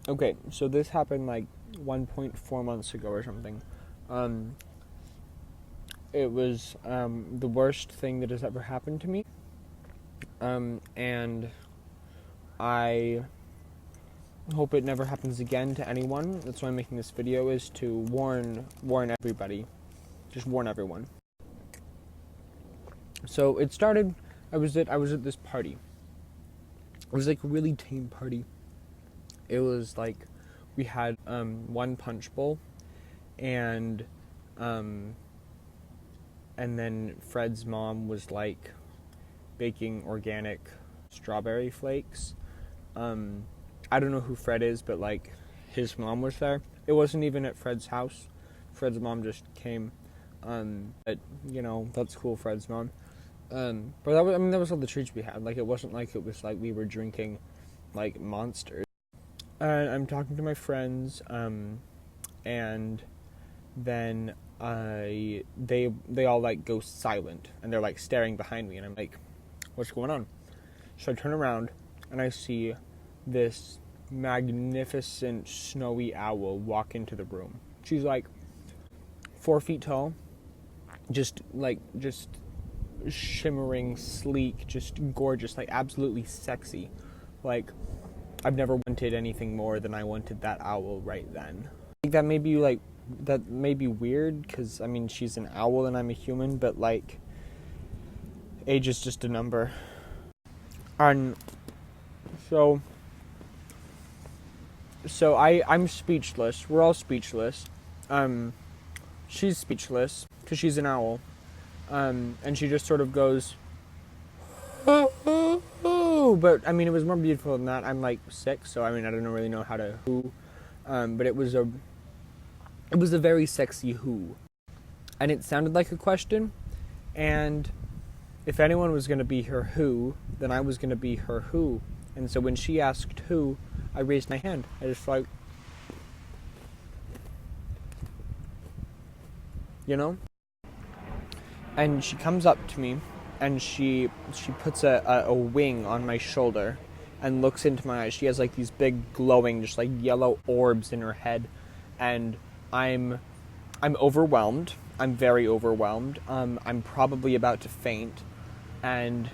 Okay, so this happened like 1.4 months ago or something. Um, it was the worst thing that has ever happened to me. And I hope it never happens again to anyone. That's why I'm making this video, is to warn everybody. Just warn everyone. So it started. I was at this party. It was like a really tame party. It was like we had one punch bowl, and um, and then Fred's mom was like baking organic strawberry flakes. I don't know who Fred is, but like his mom was there. It wasn't even at Fred's house. Fred's mom just came. But that's cool, Fred's mom. But that was all the treats we had. Like, it wasn't like it was like we were drinking like Monsters. And I'm talking to my friends, and then they all like go silent, and they're like staring behind me, and I'm like, what's going on? So I turn around and I see this magnificent snowy owl walk into the room. She's like 4 feet tall, just shimmering, sleek, just gorgeous, like absolutely sexy. Like, I've never wanted anything more than I wanted that owl right then. Like, that may be weird, because I mean, she's an owl and I'm a human, but like, age is just a number. And so I'm speechless. We're all speechless. She's speechless because she's an owl. And she just sort of goes, "Oh," but I mean, it was more beautiful than that. I'm like 6, so I mean, I don't really know how to who, but it was a very sexy who, and it sounded like a question, and if anyone was going to be her who, then I was going to be her who. And so when she asked who, I raised my hand. I just like, and she comes up to me, and she puts a wing on my shoulder and looks into my eyes. She has like these big glowing, just like yellow orbs in her head, and I'm overwhelmed. I'm very overwhelmed. I'm probably about to faint, and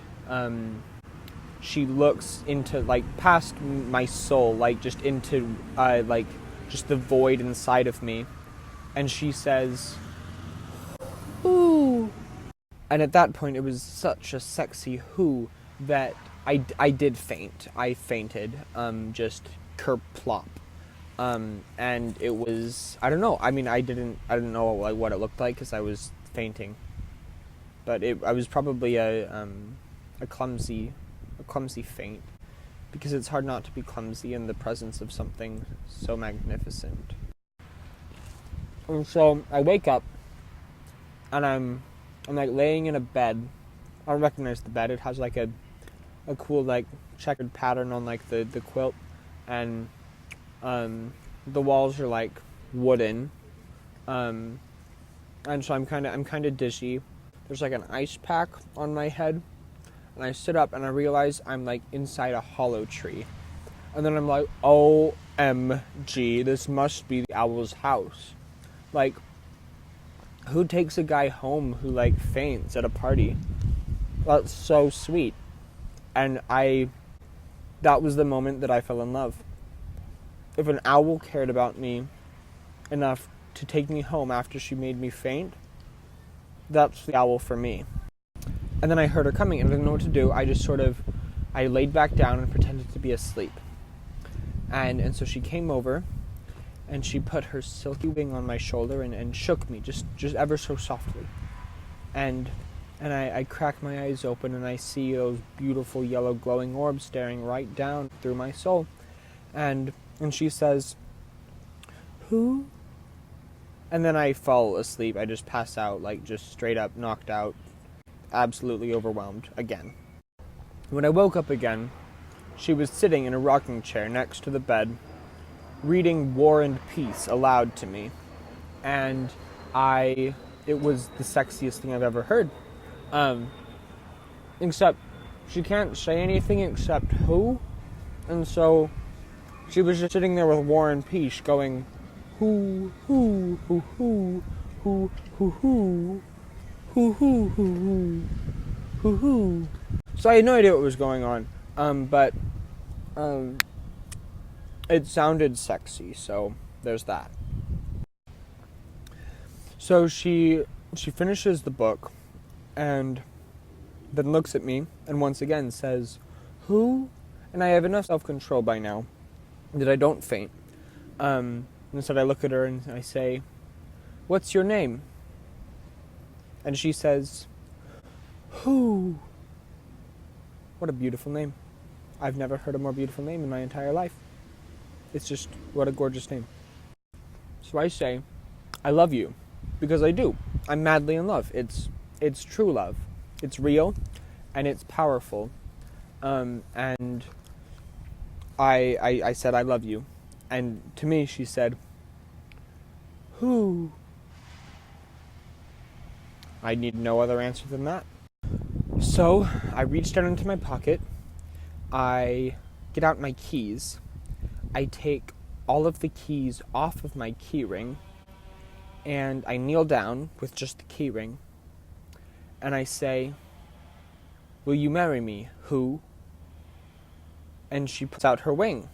she looks into, like, past my soul, like just into like just the void inside of me, and she says, "Ooh." And at that point, it was such a sexy who that I did faint. I fainted, just kerplop. And it was, I don't know. I mean, I didn't know like what it looked like because I was fainting. But I was probably a clumsy faint, because it's hard not to be clumsy in the presence of something so magnificent. And so I wake up, and I'm like laying in a bed. I don't recognize the bed. It has like a cool like checkered pattern on like the quilt, and the walls are like wooden, and so I'm kind of dizzy. There's like an ice pack on my head, and I sit up and I realize I'm like inside a hollow tree, and then I'm like, OMG, this must be the owl's house. Like, who takes a guy home who like faints at a party? That's so sweet. And that was the moment that I fell in love. If an owl cared about me enough to take me home after she made me faint, that's the owl for me. And then I heard her coming, and I didn't know what to do. I laid back down and pretended to be asleep. And so she came over, and she put her silky wing on my shoulder and shook me just ever so softly. And I crack my eyes open, and I see those beautiful yellow glowing orbs staring right down through my soul. And she says, "Who?" And then I fall asleep. I just pass out, like just straight up knocked out, absolutely overwhelmed again. When I woke up again, she was sitting in a rocking chair next to the bed, reading War and Peace aloud to me. And it was the sexiest thing I've ever heard. Except she can't say anything except who. And so She was just sitting there with War and Peace going, hoo, hoo, hoo, hoo, hoo, hoo, hoo, hoo, hoo, hoo, hoo, hoo. So I had no idea what was going on, but it sounded sexy, so there's that. So she finishes the book, and then looks at me, and once again says, who? And I have enough self-control by now that I don't faint. Instead I look at her and I say, what's your name? And she says, who? What a beautiful name. I've never heard a more beautiful name in my entire life. It's just, what a gorgeous name. So I say, I love you, because I do. I'm madly in love. It's true love. It's real, and it's powerful. And I said, I love you. And to me, she said, who? I need no other answer than that. So I reached down into my pocket. I get out my keys. I take all of the keys off of my key ring, and I kneel down with just the key ring, and I say, will you marry me, who? And she puts out her wing,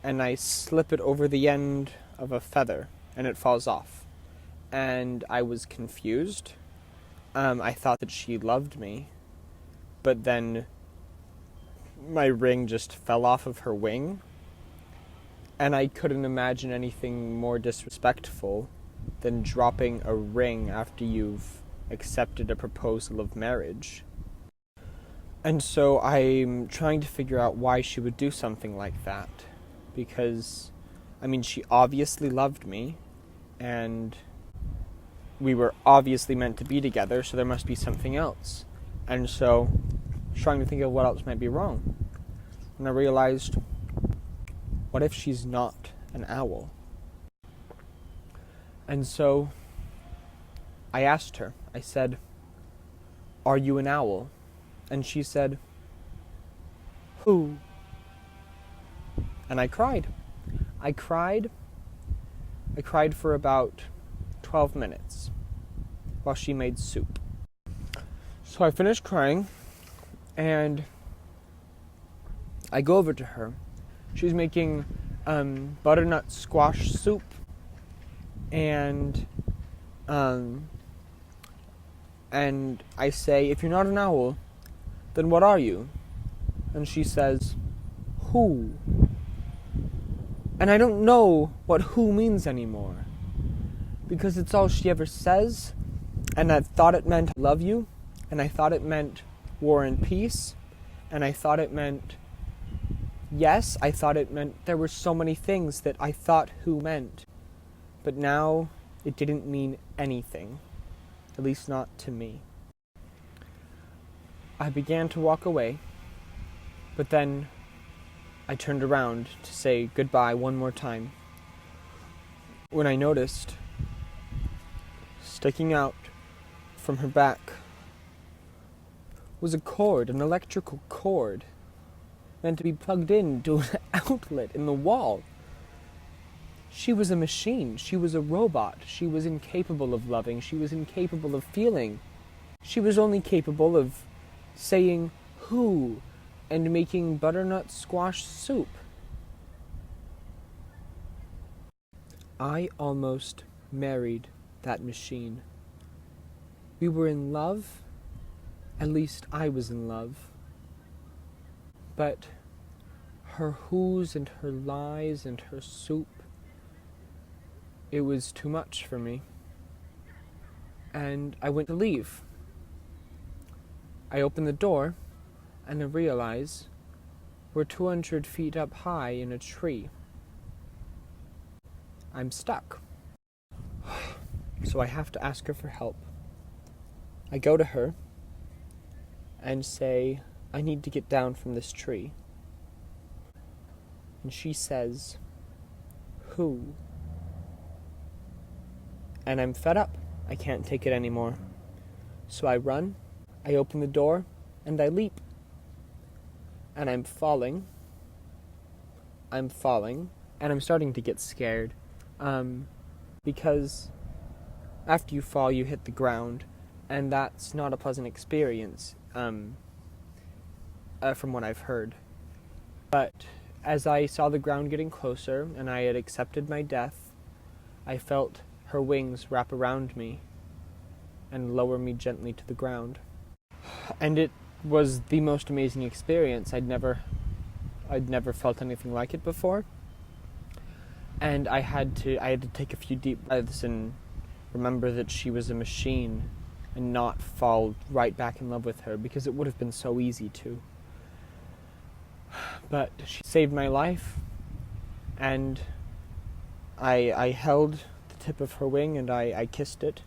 and I slip it over the end of a feather, and it falls off. And I was confused. I thought that she loved me, but then my ring just fell off of her wing, and I couldn't imagine anything more disrespectful than dropping a ring after you've accepted a proposal of marriage. And so I'm trying to figure out why she would do something like that. Because, I mean, she obviously loved me, and we were obviously meant to be together, so there must be something else. And so, trying to think of what else might be wrong. And I realized, what if she's not an owl? And so, I asked her, I said, are you an owl? And she said, who? And I cried. I cried for about 12 minutes while she made soup. So I finished crying, and I go over to her. She's making butternut squash soup, and I say, if you're not an owl, then what are you? And she says, who? And I don't know what who means anymore, because it's all she ever says, and I thought it meant love you, and I thought it meant war and peace, and I thought it meant yes, I thought it meant there were so many things that I thought who meant, but now it didn't mean anything, at least not to me. I began to walk away, but then I turned around to say goodbye one more time, when I noticed, sticking out from her back, was a cord, an electrical cord, meant to be plugged into an outlet in the wall. She was a machine. She was a robot. She was incapable of loving. She was incapable of feeling. She was only capable of saying who and making butternut squash soup. I almost married that machine. We were in love. At least I was in love. But her who's and her lies and her soup, it was too much for me. And I went to leave. I opened the door, and I realize we're 200 feet up high in a tree. I'm stuck. So I have to ask her for help. I go to her and say, I need to get down from this tree. And she says, who? And I'm fed up. I can't take it anymore. So I run, I open the door, and I leap. And I'm falling I'm falling, and I'm starting to get scared, because after you fall, you hit the ground, and that's not a pleasant experience, from what I've heard. But as I saw the ground getting closer, and I had accepted my death, I felt her wings wrap around me and lower me gently to the ground. And it was the most amazing experience. I'd never felt anything like it before. And I had to take a few deep breaths and remember that she was a machine and not fall right back in love with her, because it would have been so easy to. But she saved my life, and I held the tip of her wing and I kissed it.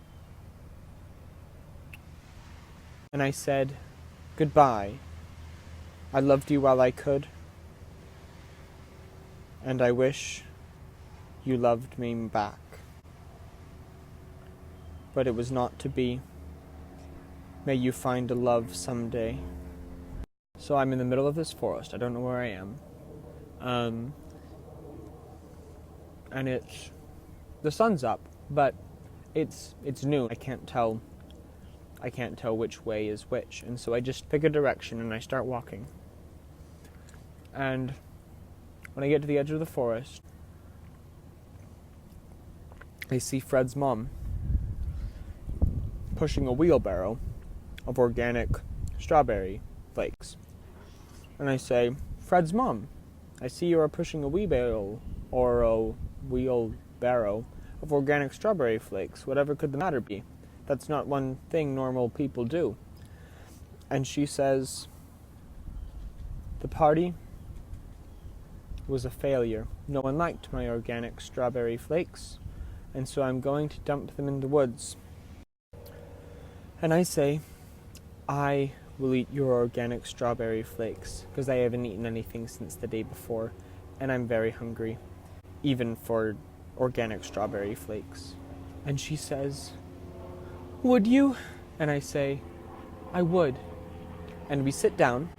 And I said, "Goodbye. I loved you while I could, and I wish you loved me back. But it was not to be. May you find a love someday." So I'm in the middle of this forest. I don't know where I am. And the sun's up, but it's noon. I can't tell which way is which, and so I just pick a direction and I start walking. And when I get to the edge of the forest, I see Fred's mom pushing a wheelbarrow of organic strawberry flakes. And I say, "Fred's mom, I see you are pushing a wheelbarrow of organic strawberry flakes. Whatever could the matter be? That's not one thing normal people do." And she says, "The party was a failure. No one liked my organic strawberry flakes, and so I'm going to dump them in the woods." And I say, "I will eat your organic strawberry flakes, because I haven't eaten anything since the day before, and I'm very hungry, even for organic strawberry flakes." And she says, "Would you?" And I say, "I would." And we sit down.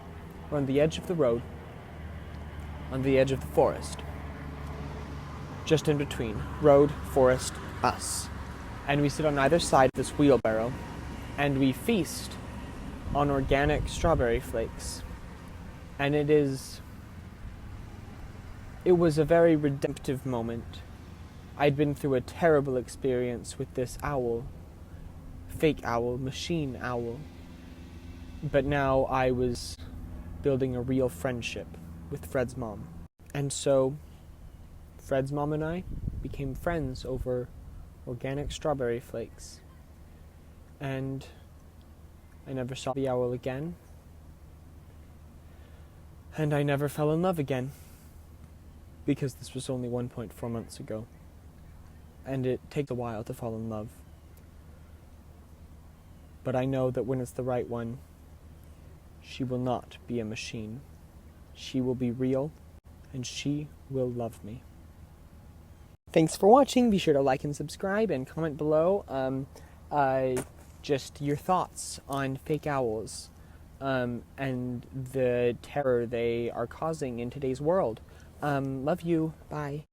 We're on the edge of the road, on the edge of the forest, just in between road, forest, us. And we sit on either side of this wheelbarrow, and we feast on organic strawberry flakes. And it was a very redemptive moment. I'd been through a terrible experience with this owl, fake owl, machine owl. But now I was building a real friendship with Fred's mom. And so Fred's mom and I became friends over organic strawberry flakes. And I never saw the owl again. And I never fell in love again. Because this was only 1.4 months ago. And it takes a while to fall in love. But I know that when it's the right one, she will not be a machine. She will be real, and she will love me. Thanks for watching. Be sure to like and subscribe and comment below just your thoughts on fake owls and the terror they are causing in today's world. Love you. Bye.